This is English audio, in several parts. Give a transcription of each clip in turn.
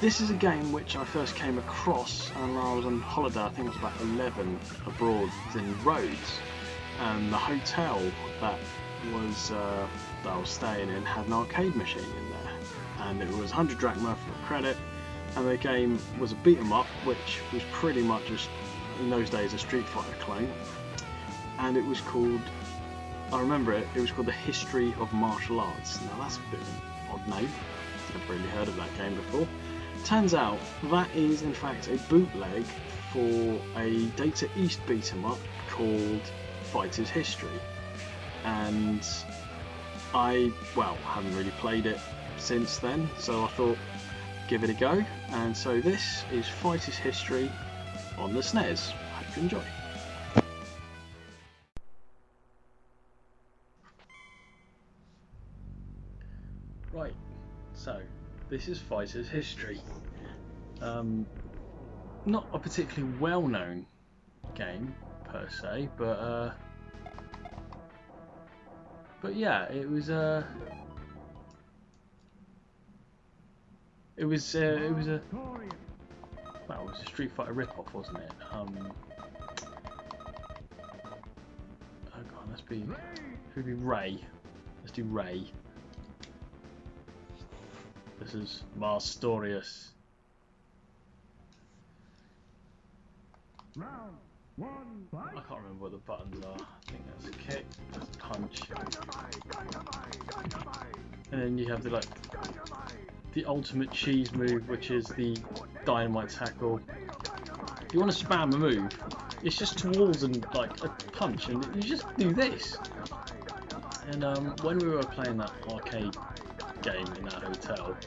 This is a game which I first came across and I was on holiday. I think I was about 11 abroad in Rhodes, and the hotel that I was staying in had an arcade machine in there, and it was 100 drachma for credit, and the game was a beat 'em up, which was pretty much in those days a Street Fighter clone, and it was called, I remember it was called The History of Martial Arts. Now that's a bit of an odd name, I've never really heard of that game before. Turns out that is in fact a bootleg for a Data East beat 'em up called Fighter's History, and I haven't really played it since then, so I thought give it a go, and so this is Fighter's History on the SNES. Hope you enjoy. Right, so this is Fighter's History. Not a particularly well-known game per se, but yeah, it was a Street Fighter rip-off, wasn't it? Oh god, let's be Ray. Let's do Ray. This is Marstorius. Round one, fight. I can't remember what the buttons are. I think that's a kick, that's a punch. And then you have the ultimate cheese move, which is the dynamite tackle. If you want to spam a move, it's just towards and like a punch, and you just do this. And when we were playing that arcade game in that hotel,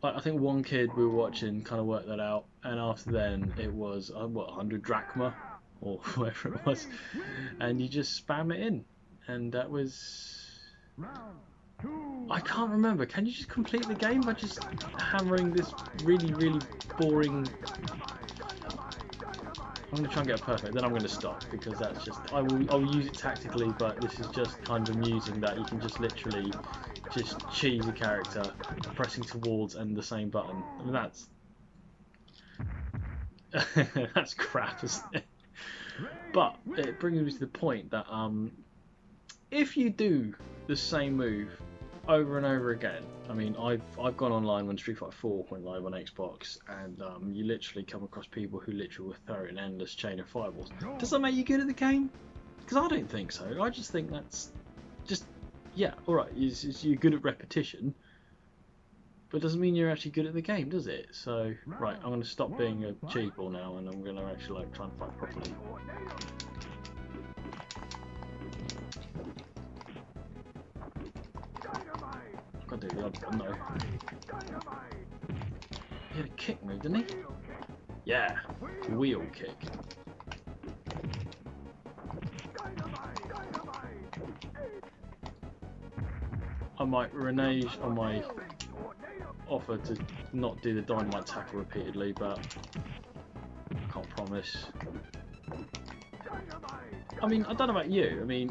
I think one kid we were watching kind of worked that out, and after then it was 100 drachma or whatever it was, and you just spam it in, and that was. I can't remember. Can you just complete the game by just hammering this really, really boring? I'm going to try and get it perfect, then I'm going to stop, because that's just, I'll use it tactically, but this is just kind of amusing that you can just literally just cheese a character pressing towards and the same button. I mean, that's crap, isn't it? But it brings me to the point that if you do the same move over and over again, I mean, I've gone online when Street Fighter 4 went live on Xbox, and you literally come across people who literally will throw an endless chain of fireballs. Does that make you good at the game? Because I don't think so. I just think that's just, yeah, alright, you're good at repetition, but it doesn't mean you're actually good at the game, does it? So, right, I'm going to stop being a cheeseball now, and I'm going to actually try and fight properly. I've got to do the odd one though. He had a kick move, didn't he? Yeah, wheel kick. I might renege on my offer to not do the dynamite tackle repeatedly, but I can't promise. I mean, I don't know about you. I mean,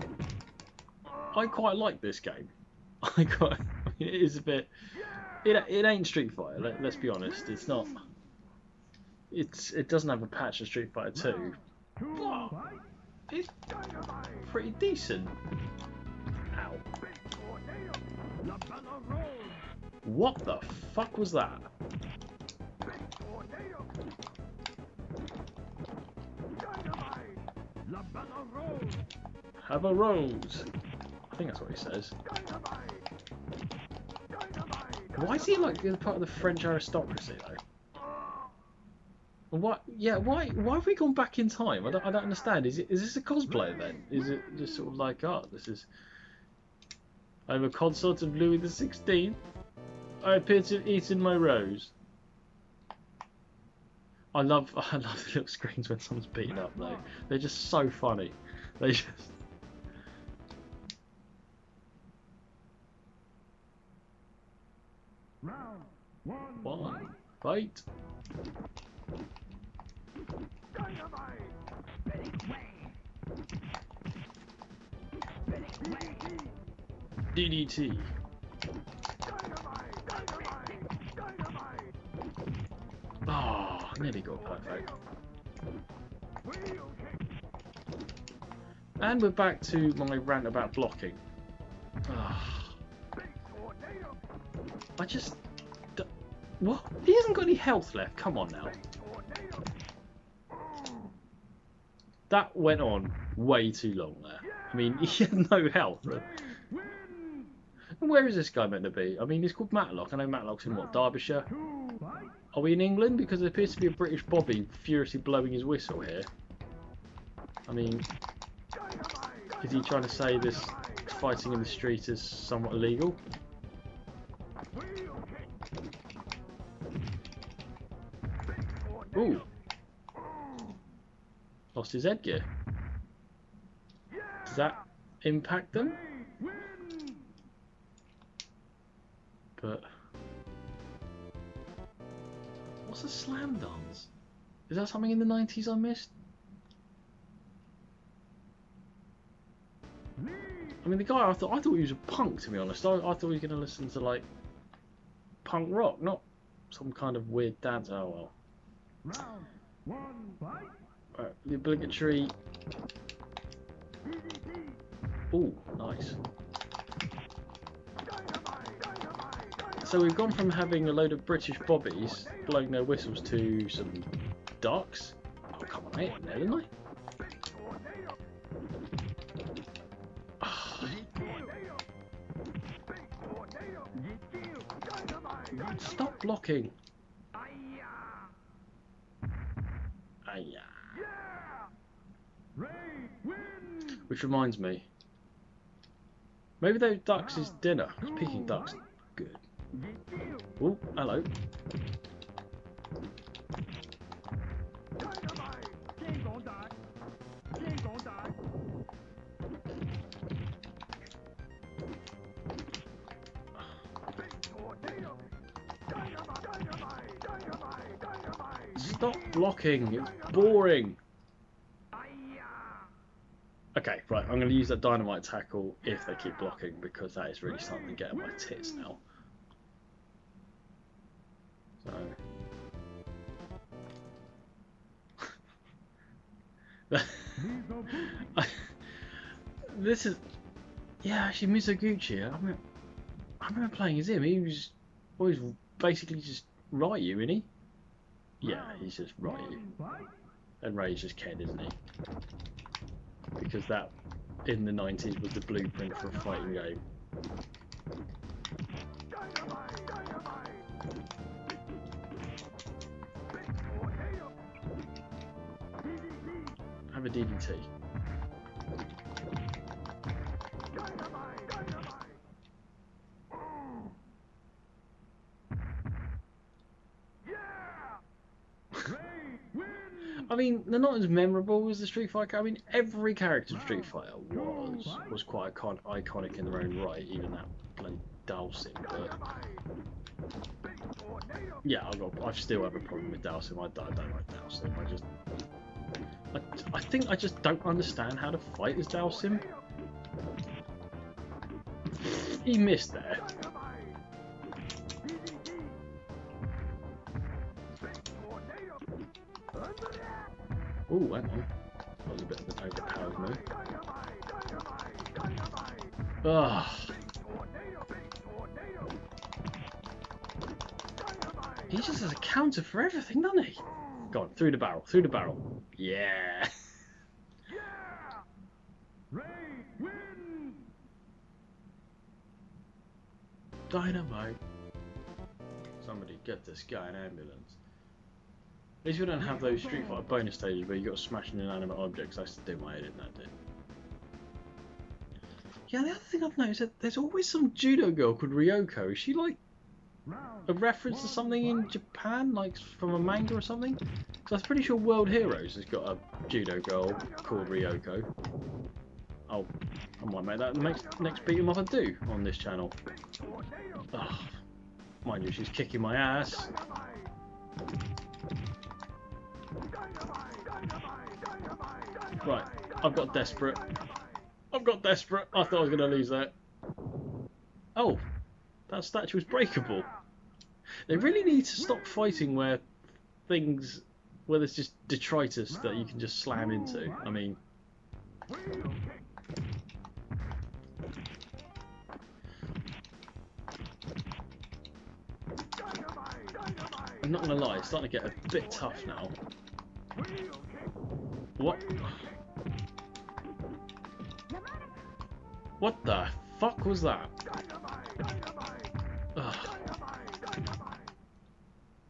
I quite like this game. It is a bit. It ain't Street Fighter. Let's be honest. It's not. It doesn't have a patch of Street Fighter 2. But it's pretty decent. Ow. What the fuck was that? Have a rose. I think that's what he says. Why is he like part of the French aristocracy though? What? Yeah. Why have we gone back in time? I don't understand. Is this a cosplay then? Is it just sort of like, oh, this is? I'm a consort of Louis XVI. I appear to have eaten my rose. I love the little screens when someone's beaten up though. They're just so funny. They just. Round One. Fight. DDT. I nearly got perfect. And we're back to my rant about blocking. I just... What? He hasn't got any health left. Come on now. That went on way too long there. I mean, he had no health. And where is this guy meant to be? I mean, he's called Matlock. I know Matlock's in, what, Derbyshire? Are we in England? Because there appears to be a British Bobby furiously blowing his whistle here. I mean, is he trying to say this fighting in the street is somewhat illegal? Ooh. Lost his headgear. Does that impact them? But what's a slam dance? Is that something in the 90s I missed? I mean, the guy I thought he was a punk, to be honest. I thought he was going to listen to like punk rock, not some kind of weird dance. Oh well. Round one, fight. Right, the obligatory. Ooh, nice. So we've gone from having a load of British bobbies blowing their whistles to some ducks. Oh, come on, I hit them there, didn't I? Stop blocking. Which reminds me, maybe those ducks is dinner. Speaking ducks, good. Oh, hello. Stop blocking, it's boring. Okay, right, I'm going to use that dynamite tackle if they keep blocking, because that is really starting to get on my tits now. So... this is... Yeah, actually, Mizoguchi, I remember playing as him. He was always basically just Ryu, isn't he? Yeah, he's just Ryu. And Ray's just Ken, isn't he? Because that, in the 90s, was the blueprint for a fighting game. Have a DDT. I mean, they're not as memorable as the Street Fighter. I mean, every character in Street Fighter was quite iconic in their own right, even that bloody Dalsim. But yeah, I still have a problem with Dalsim. I don't like Dalsim. I think I just don't understand how to fight as Dalsim. He missed there. Ooh, hang on. That was a bit of an overpowered move. Ugh. He just has a counter for everything, doesn't he? Go on, through the barrel, through the barrel. Yeah. Dynamite. Somebody get this guy an ambulance. At least we don't have those Street Fighter bonus stages where you got to smash inanimate objects. I used to do my head in that did. Yeah, the other thing I've noticed is that there's always some judo girl called Ryoko. Is she like a reference to something in Japan, like from a manga or something? Because I was pretty sure World Heroes has got a judo girl called Ryoko. Oh, I might make that the next beat 'em up I do on this channel. Ugh. Mind you, she's kicking my ass. Right, I've got desperate. I thought I was going to lose that. Oh, that statue is breakable. They really need to stop fighting where things where there's just detritus that you can just slam into. I mean, I'm not gonna lie, it's starting to get a bit tough now. What? What the fuck was that? Ugh.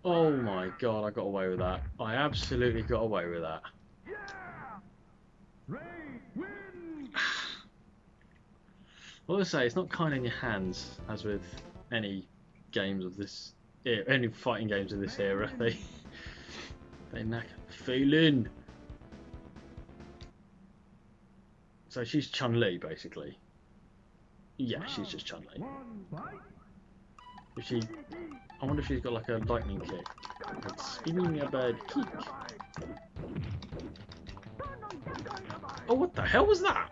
Oh my god, I got away with that. I absolutely got away with that. Well, I say, it's not kind in your hands, as with any games of this era, any fighting games of this era. They knack feeling. So she's Chun-Li, basically. Yeah, she's just Chun-Li. If she, I wonder if she's got like a lightning kick. It's spinning a bird kick. Oh, what the hell was that?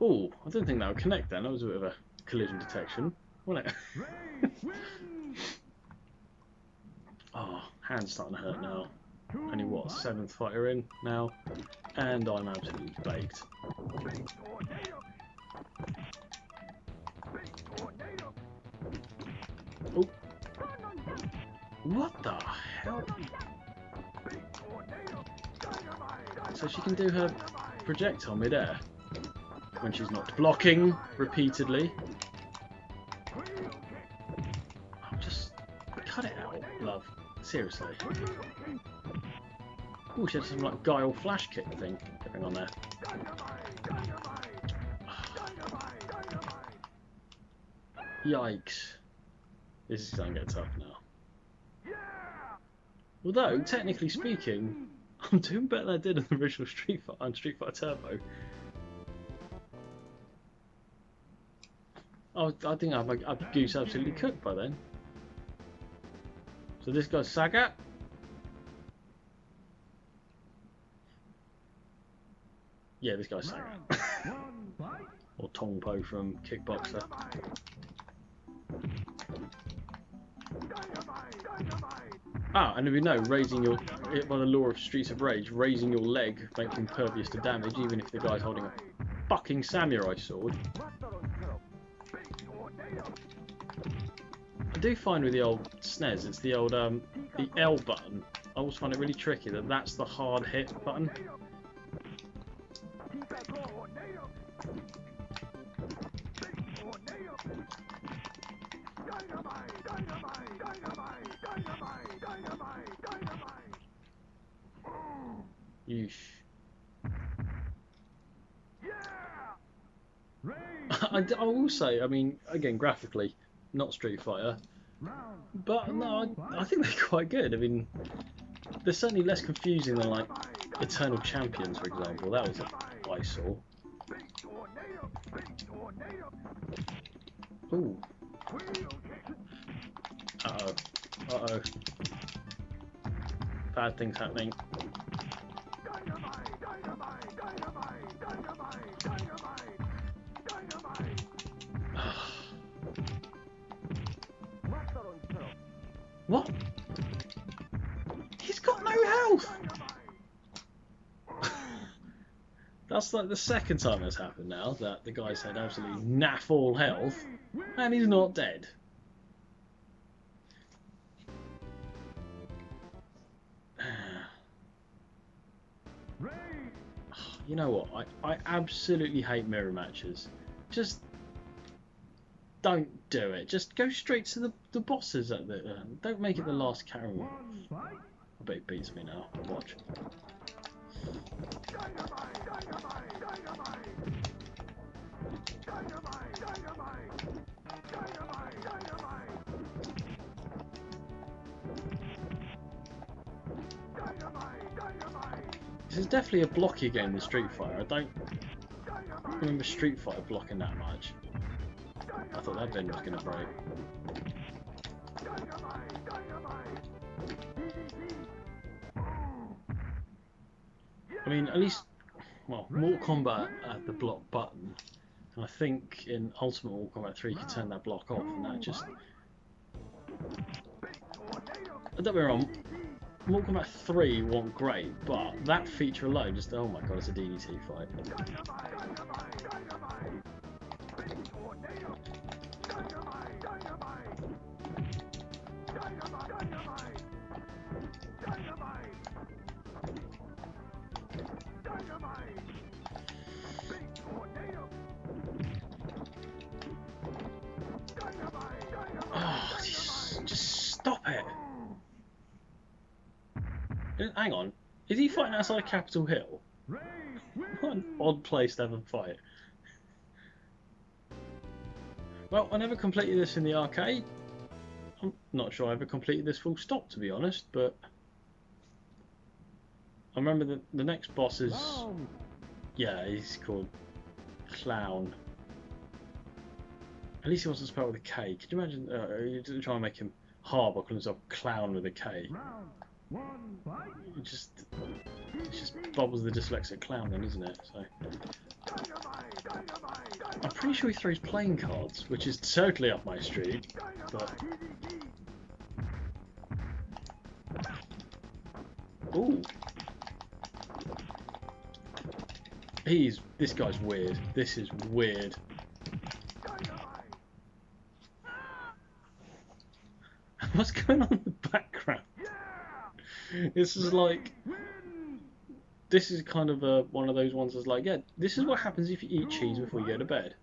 Oh, I didn't think that would connect then. That was a bit of a collision detection, wasn't it? Oh, hand's starting to hurt now. Only what, 7th fighter in now? And I'm absolutely baked. Oh. What the hell? So she can do her projectile mid-air when she's not blocking repeatedly. Oh, just cut it out, love. Seriously. Oh, she had some like guile flash kick thing going on there. Yikes. This is starting to get tough now. Although, technically speaking, I'm doing better than I did in the original Street Fighter and Street Fighter Turbo. I think I've goose absolutely cooked by then. So this guy's Sagat. Yeah, this guy's Sagat. Or Tongpo from Kickboxer. Ah, and if you know, raising your, by the law of Streets of Rage, raising your leg makes you impervious to damage, even if the guy's holding a fucking samurai sword. I do find with the old SNES, it's the old the L button. I always find it really tricky that that's the hard hit button. Yeesh. I will say, I mean, again, graphically, not Street Fighter, but no, I think they're quite good. I mean, they're certainly less confusing than like Eternal Champions, for example. That was an eyesore. Ooh. Uh-oh. Uh-oh. Bad things happening. What? He's got no health! That's like the second time that's happened now, that the guy's had absolutely naff all health, and he's not dead. You know what? I absolutely hate mirror matches. Just don't do it. Just go straight to the bosses at the. Don't make it the last caramel. I bet he beats me now. Watch. This is definitely a blockier game than Street Fighter. I don't remember Street Fighter blocking that much. I thought that bin was going to break. I mean, at least... well, Mortal Kombat had the block button, and I think in Ultimate Mortal Kombat 3 you could turn that block off, and that just... Don't get me wrong, Mortal Kombat 3 wasn't great, but that feature alone just, oh my god, it's a DDT fight. Oh, just stop it. Hang on, is he fighting outside Capitol Hill? What an odd place to have a fight. Well, I never completed this in the arcade. I'm not sure I ever completed this full stop, to be honest, but I remember the next boss is... Yeah, he's called Clown. At least he wasn't spelled with a K. Could you imagine? You didn't try and make him hard by calling himself Clown with a K. It just bubbles the dyslexic clown then, isn't it? So I'm pretty sure he throws playing cards, which is totally up my street. But ooh, this guy's weird. This is weird. What's going on in the background? This is like, this is kind of one of those ones that's like, yeah, this is what happens if you eat cheese before you go to bed.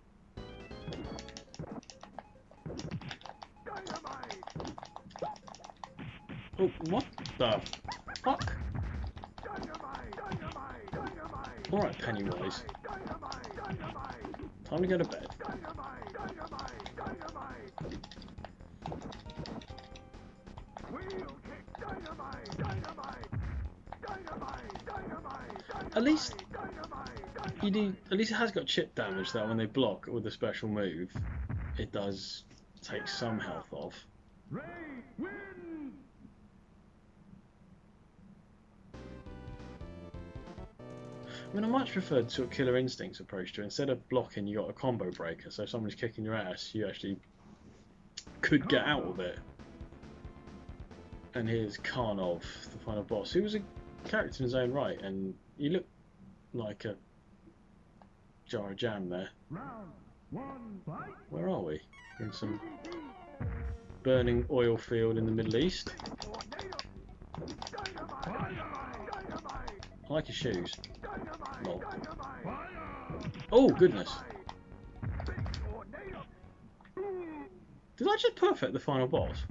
Oh, what the fuck? Alright, Pennywise. Time to go to bed. At least it has got chip damage though. When they block with a special move, it does take some health off. I mean, I much preferred sort of Killer Instinct's approach to it. Instead of blocking, you got a combo breaker, so if somebody's kicking your ass, you actually could get out of it. And here's Karnov, the final boss, who was a character in his own right, and he looked like a jar of jam there. Where are we? In some burning oil field in the Middle East. I like his shoes. Lol. Oh, goodness. Did I just perfect the final boss?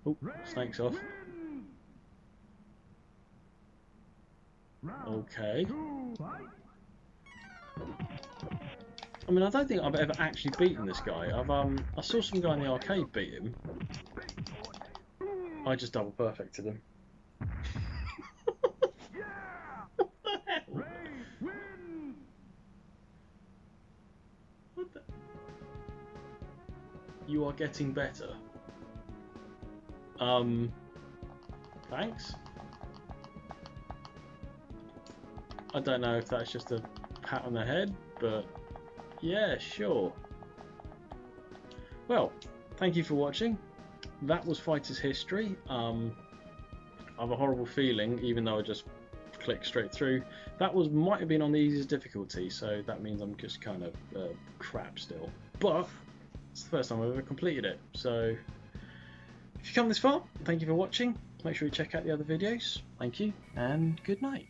Oh, snake's off. Okay. I mean, I don't think I've ever actually beaten this guy. I saw some guy in the arcade beat him. I just double perfected him. What the hell? What the? You are getting better. Thanks. I don't know if that's just a pat on the head, but yeah, sure. Well, thank you for watching. That was Fighter's History. I have a horrible feeling, even though I just clicked straight through, that might have been on the easiest difficulty, so that means I'm just kind of crap still. But it's the first time I've ever completed it, so if you come this far, thank you for watching. Make sure you check out the other videos. Thank you, and good night.